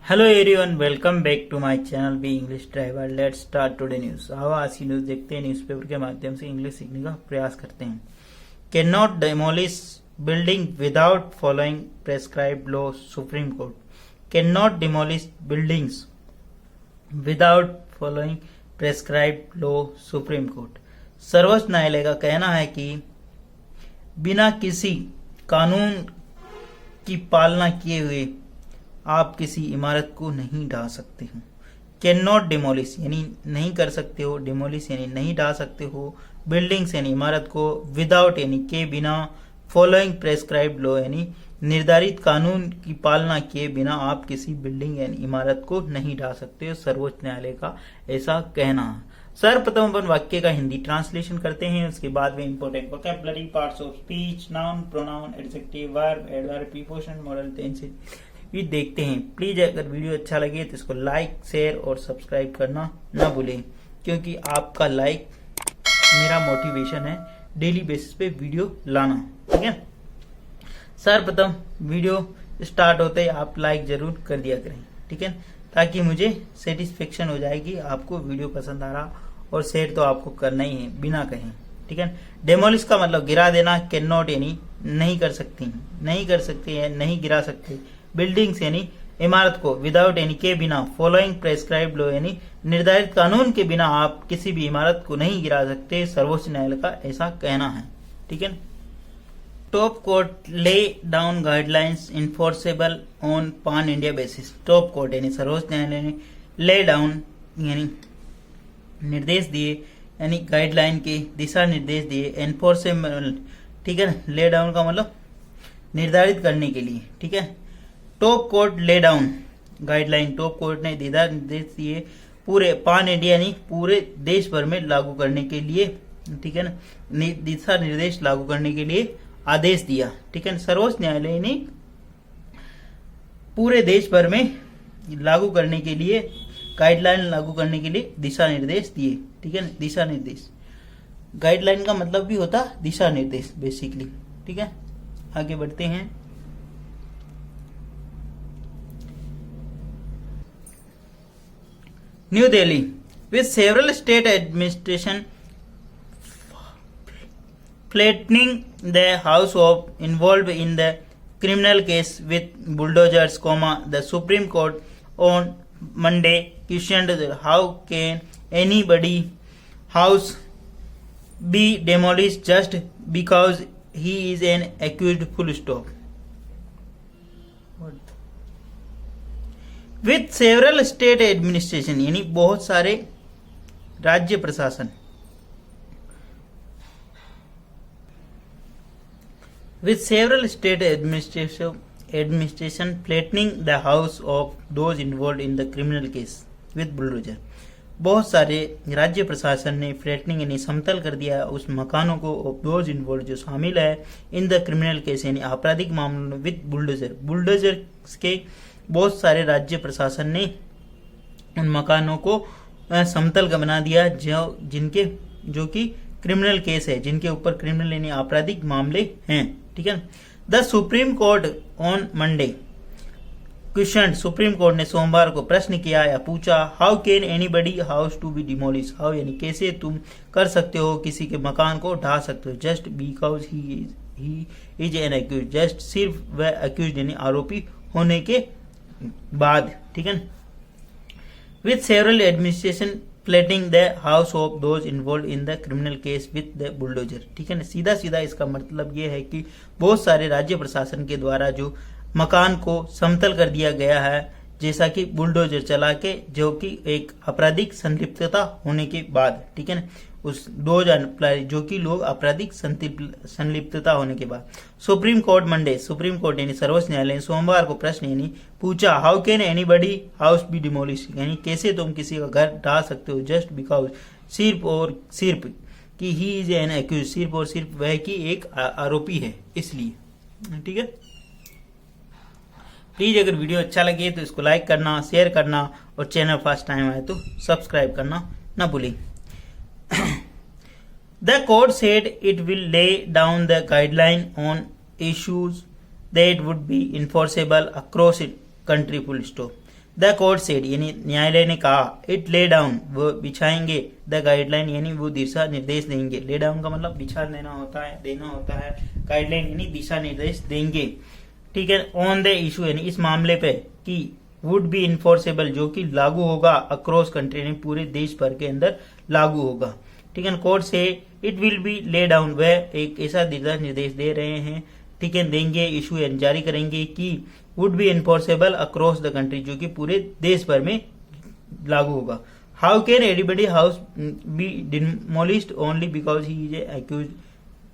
Hello everyone, welcome back to my channel B English driver. Let's start today news. आओ आज की news देखते हैं। न्यूज़पेपर के माध्यम से इंग्लिश सीखने का प्रयास करते हैं। Can not demolish building without following prescribed law, supreme court. Can not demolish buildings without following prescribed law, supreme court. सर्वोच्च न्यायालय का कहना है कि बिना किसी कानून की पालना किए हुए आप किसी इमारत को नहीं ढा सकते हो। कैन नॉट डिमोलिश यानी नहीं कर सकते हो, डिमोलिश यानी नहीं ढा सकते हो, बिल्डिंग्स यानी इमारत को, विदाउट यानी के बिना, फॉलोइंग प्रेस्क्राइब्ड लॉ यानी निर्धारित कानून की पालना किए बिना आप किसी बिल्डिंग यानी इमारत को नहीं ढा सकते हो। सर्वोच्च न्यायालय का ऐसा कहना है। सर्वप्रथम अपन वाक्य का हिंदी ट्रांसलेशन करते हैं, उसके बाद में important vocabulary, parts of speech, noun, pronoun, adjective, verb, adverb, preposition, modal, tense भी देखते हैं। प्लीज अगर वीडियो अच्छा लगे तो इसको लाइक, शेयर और सब्सक्राइब करना ना भूलें, क्योंकि आपका लाइक मेरा मोटिवेशन है डेली बेसिस पे वीडियो लाना। ठीक है, सर्वप्रथम वीडियो स्टार्ट होते ही आप लाइक जरूर कर दिया करें, ठीक है, ताकि मुझे सेटिस्फेक्शन हो जाएगी आपको वीडियो पसंद आ रहा। और शेयर तो आपको करना ही है बिना कहें, ठीक है। डेमोलिश का मतलब गिरा देना, कैन नॉट यानी नहीं कर सकती, नहीं कर सकते हैं, नहीं गिरा सकते। बिल्डिंग्स यानी इमारत को, विदाउट यानी के बिना, फॉलोइंग प्रेस्क्राइब्ड लॉ यानी निर्धारित कानून के बिना आप किसी भी इमारत को नहीं गिरा सकते। सर्वोच्च न्यायालय का ऐसा कहना है, ठीक है। Top court lay down guidelines enforceable on पान इंडिया बेसिस। टॉप कोर्ट यानी सर्वोच्च न्यायालय ने ले डाउन यानी निर्देश दिए, यानी गाइडलाइन के दिशा निर्देश दिए, एनफोर्सेबल, ठीक है। ले डाउन का मतलब निर्धारित करने के लिए, ठीक है। Top court lay down guideline, top court ने दिशा निर्देश दिए पूरे पान इंडिया यानी पूरे देश भर में लागू करने के लिए, ठीक है ना, दिशा निर्देश लागू करने के लिए आदेश दिया, ठीक है। सर्वोच्च न्यायालय ने पूरे देश भर में लागू करने के लिए, गाइडलाइन लागू करने के लिए दिशा निर्देश दिए, ठीक है। दिशा निर्देश, गाइडलाइन का मतलब भी होता दिशा निर्देश बेसिकली, ठीक है। आगे बढ़ते हैं। New Delhi, with several state administration flattening the house of involved in the criminal case with bulldozers, the Supreme Court on Monday questioned how can anybody house be demolished just because he is an accused, full stop. With several state administration यानी बहुत सारे राज्य प्रशासन, with several state administration flattening the house of those involve in the criminal case with bulldozer. बहुत सारे राज्य प्रशासन ने फ्लैटनिंग यानी समतल कर दिया उस मकानों को ऑफ दोज इन्वॉल्व जो शामिल है इन द क्रिमिनल केस यानी आपराधिक मामलों में विथ बुलडोजर। बुलडोजर के बहुत सारे राज्य प्रशासन ने उन मकानों को समतल का बना दिया जो कि क्रिमिनल केस है, जिनके ऊपर क्रिमिनल यानी आपराधिक मामले हैं, ठीक है। The Supreme Court on Monday question, Supreme Court ने सोमवार को प्रश्न किया या पूछा, how can anybody house to be demolish. How यानी कैसे तुम कर सकते हो किसी के मकान को ढा सकते हो, just because he is an accuse, just सिर्फ वह एक्यूज यानी आरोपी होने के बाद, ठीक है। With several administration flatting the house of those involve in the criminal case with the bulldozer, ठीक है ना। सीधा सीधा इसका मतलब ये है कि बहुत सारे राज्य प्रशासन के द्वारा जो मकान को समतल कर दिया गया है, जैसा कि बुलडोजर चला के, जो कि एक आपराधिक संलिप्तता होने के बाद, ठीक है ना, उस दोज अप्लाई जो कि लोग आपराधिक संलिप्तता होने के बाद। Supreme Court Monday, Supreme Court यानी सर्वोच्च न्यायालय ने सोमवार को प्रश्न यानी पूछा, how can anybody house be demolish यानी कैसे तुम किसी का घर ढा सकते हो, जस्ट बिकॉज सिर्फ और सिर्फ कि ही इज एन एक्यूज, सिर्फ और सिर्फ वह की एक आरोपी है, इसलिए, ठीक है। प्लीज अगर वीडियो अच्छा लगे तो इसको लाइक करना, शेयर करना और चैनल फर्स्ट टाइम आए तो सब्सक्राइब करना ना भूलें। The court said it will lay down the guideline on issues that would be enforceable across country, full stop. The court said यानी न्यायालय ने कहा, इट ले डाउन वो बिछाएंगे, द गाइडलाइन यानी वो दिशा निर्देश देंगे। ले डाउन का मतलब बिछा देना होता है, गाइडलाइन यानी दिशा निर्देश देंगे, ठीक है। ऑन द इशू यानी इस मामले पे कि वुड बी इन्फोर्सेबल जो कि लागू होगा, अक्रॉस कंट्री यानी पूरे देश भर के अंदर लागू होगा, ठीक है। कोर्ट से it will be lay down वह एक ऐसा दिशा निर्देश दे रहे हैं, ठीक है, देंगे, इशू यानी जारी करेंगे कि would be enforceable across the country जो कि पूरे देश भर में लागू होगा। How can everybody house be demolished only because he is accuse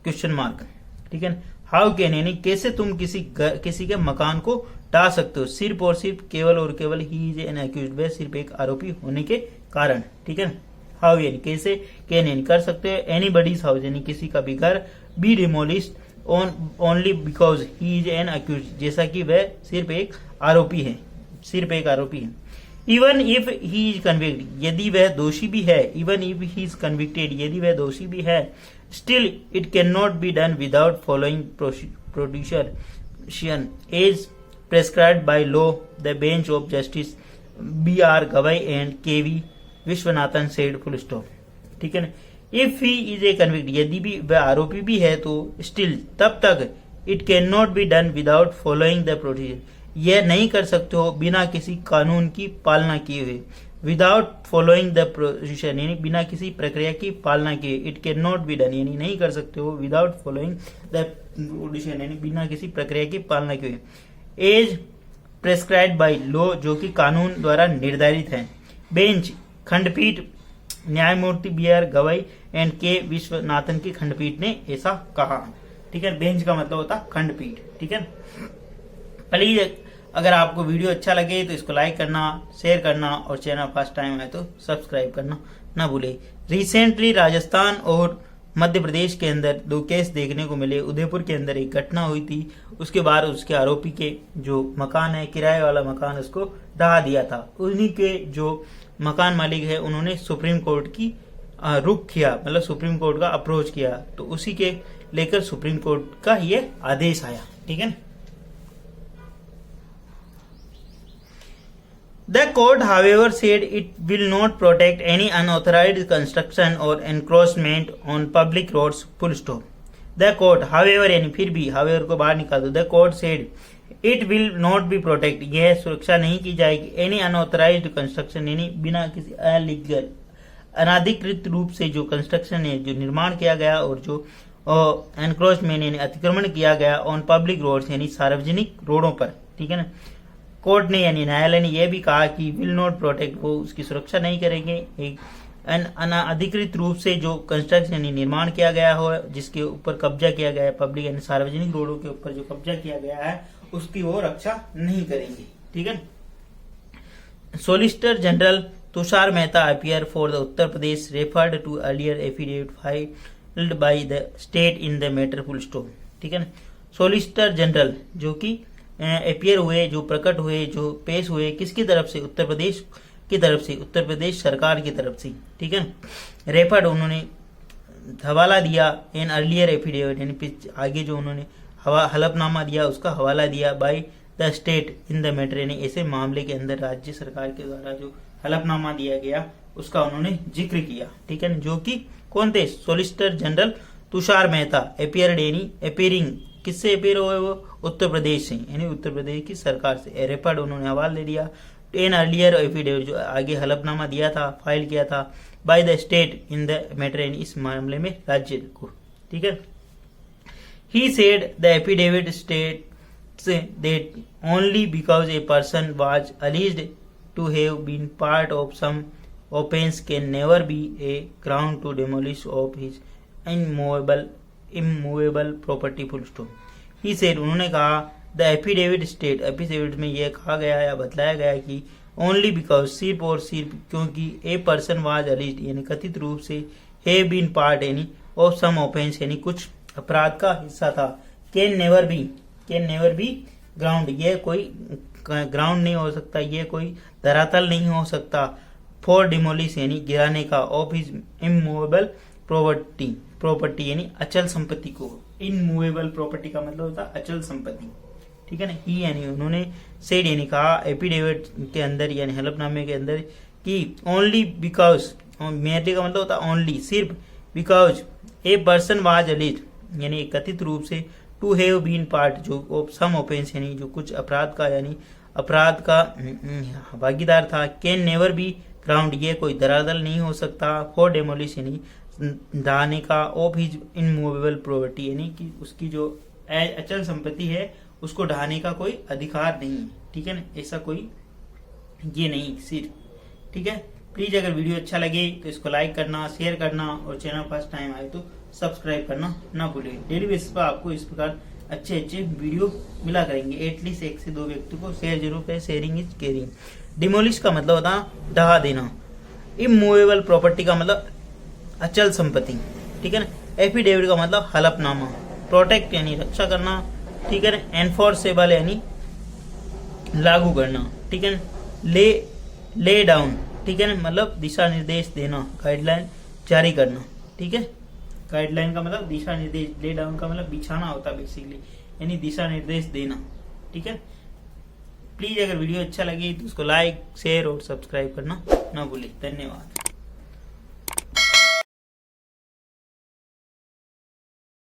question mark, ठीक है। हाउ कैन यानी कैसे तुम किसी के मकान को ढा सकते हो, सिर्फ और सिर्फ केवल और केवल ही इज एन एक्यूज्ड वह सिर्फ एक आरोपी होने के कारण, ठीक है। हाउ यानी कैसे, कैन यानी कर सकते हो, एनीबडीज हाउस यानी किसी का भी घर, be demolished only because he is an accuse जैसा कि वह सिर्फ एक आरोपी है, even if he is convicted यदि वह दोषी भी है, even if he is convicted यदि वह दोषी भी है, still it can not be done without following procedure as prescribed by law, the bench of justice B.R. Gavai and KV Vishwanathan said, full stop, ठीक है ना। If he is a convict यदि भी वह आरोपी भी है तो स्टिल तब तक it can not be done without following the procedure यह नहीं कर सकते हो बिना किसी कानून की पालना किए हुए, विदाउट फॉलोइंग द प्रोसीजर यानी बिना किसी प्रक्रिया की पालना किए, it can not be done यानी नहीं कर सकते हो विदाउट फॉलोइंग द प्रोसीजर यानी बिना किसी प्रक्रिया की पालना किए, एज प्रेस्क्राइब्ड बाय लॉ जो कि कानून द्वारा निर्धारित है, बेंच खंडपीठ न्यायमूर्ति B.R. Gavai and K. Viswanathan की खंडपीठ ने ऐसा कहा, ठीक है। बेंच का मतलब होता खंडपीठ, ठीक है। प्लीज अगर आपको वीडियो अच्छा लगे तो इसको लाइक करना, शेयर करना और चैनल फर्स्ट टाइम है तो सब्सक्राइब करना ना भूले। रिसेंटली राजस्थान और मध्य प्रदेश के अंदर 2 केस देखने को मिले। उदयपुर के अंदर एक घटना हुई थी, उसके बाद उसके आरोपी के जो मकान है, किराए वाला मकान, उसको ढहा दिया था। उन्हीं के जो मकान मालिक है उन्होंने सुप्रीम कोर्ट की रुख किया, मतलब सुप्रीम कोर्ट का अप्रोच किया, तो उसी के लेकर सुप्रीम कोर्ट का ये आदेश आया, ठीक है। The court, however, said it will not protect any unauthorized construction or encroachment on public roads. Full stop. The court, however, यानी फिर भी, however को बाहर निकाल दो। The court said it will not be protect. यह सुरक्षा नहीं की जाएगी any unauthorized construction यानी बिना किसी अलीगल अनाधिकृत रूप से जो कंस्ट्रक्शन है, जो निर्माण किया गया और जो एनक्रोचमेंट यानी अतिक्रमण किया गया ऑन पब्लिक रोड्स यानी सार्वजनिक रोडों पर, ठीक है ना। कोर्ट ने यानी न्यायालय ने यह भी कहा कि विल नॉट प्रोटेक्ट वो उसकी सुरक्षा नहीं करेंगे एक अनाधिकृत रूप से जो कंस्ट्रक्शन यानी निर्माण किया गया हो, जिसके ऊपर कब्जा किया गया है, पब्लिक यानी सार्वजनिक रोडों के ऊपर जो कब्जा किया गया है उसकी वो रक्षा नहीं करेंगे, ठीक है। Solicitor general Tushar Mehta appear for the Uttar Pradesh referred to earlier affidavit filed by the state in the matter, full stop, ठीक है ना। सोलिसिटर जनरल जो कि अपीयर हुए, जो प्रकट हुए, जो पेश हुए, किसकी तरफ से, उत्तर प्रदेश की तरफ से, उत्तर प्रदेश सरकार की तरफ से, ठीक है। रेफर्ड उन्होंने हवाला दिया एन अर्लियर एफिडेविट यानी आगे जो उन्होंने हलफनामा दिया उसका हवाला दिया bye the state in the matter यानी ऐसे मामले के अंदर राज्य सरकार के द्वारा जो हलफनामा दिया गया उसका उन्होंने जिक्र किया, ठीक है। जो कि कौन थे, solicitor general Tushar Mehta appeared यानी अपीयरिंग, किससे अपीयर हुए वो, उत्तर प्रदेश से यानी उत्तर प्रदेश की सरकार से। रेफर्ड उन्होंने हवाला दे दिया एन अर्लियर एफिडेविट जो आगे हलफनामा दिया था, फाइल किया था by the state in the matter यानी इस मामले में राज्य को, ठीक है। He said the affidavit states that only because a person was alleged to have been part of some offense can never be a ground to demolish of his immovable property, full stop. He said उन्होंने कहा the affidavit state affidavit में यह कहा गया या बतलाया गया कि only because सिर्फ और सिर्फ क्योंकि a person was alleged यानी कथित रूप से have been part यानी of some offense यानी कुछ अपराध का हिस्सा था, can never be ground यह कोई ग्राउंड नहीं हो सकता, यह कोई धरातल नहीं हो सकता फॉर डिमोलिश यानी गिराने का ऑफ हिज इमूवेबल प्रॉपर्टी यानी अचल संपत्ति को। इनमूवेबल प्रॉपर्टी का मतलब होता है अचल संपत्ति, ठीक है ना। ही यानी उन्होंने, सेड यानी कहा, एफिडेविट के अंदर यानी हलफनामे के अंदर कि ओनली बिकॉज, मेयरली का मतलब होता है ओनली, सिर्फ, because a person was allies यानी कथित रूप से टू हैव बीन पार्ट जो सम ऑफेंस यानी जो कुछ अपराध का यानी अपराध का भागीदार था, कैन नेवर बी ग्राउंड ये कोई धरातल नहीं हो सकता, फॉर डेमोलिश यानी ढाने का, ऑफ हिज इनमूवेबल प्रॉपर्टी यानी कि उसकी जो अचल संपत्ति है उसको ढाने का कोई अधिकार नहीं है, ठीक है ना, ऐसा कोई ये नहीं सिर्फ, ठीक है। प्लीज अगर वीडियो अच्छा लगे तो इसको लाइक करना, शेयर करना और चैनल फर्स्ट टाइम आए तो सब्सक्राइब करना ना भूलें। डेली बेसिस पर आपको इस प्रकार अच्छे अच्छे वीडियो मिला करेंगे, एटलीस्ट 1 से 2 व्यक्ति को शेयर जरूर करें, शेयरिंग इज केयरिंग। डिमोलिश का मतलब होता है ढहा देना, इमूवेबल प्रॉपर्टी का मतलब अचल संपत्ति, ठीक है ना। एफिडेविट का मतलब हलफनामा, प्रोटेक्ट यानी रक्षा करना, ठीक है ना। एनफोर्सेबल यानी लागू करना, ठीक है ना। ले डाउन, ठीक है ना, मतलब दिशा निर्देश देना, गाइडलाइन जारी करना, ठीक है। गाइडलाइन का मतलब दिशा निर्देश, ले डाउन का मतलब बिछाना होता है बेसिकली, यानी दिशा निर्देश देना, ठीक है। प्लीज अगर वीडियो अच्छा लगे तो उसको लाइक, शेयर और सब्सक्राइब करना ना भूलें। धन्यवाद।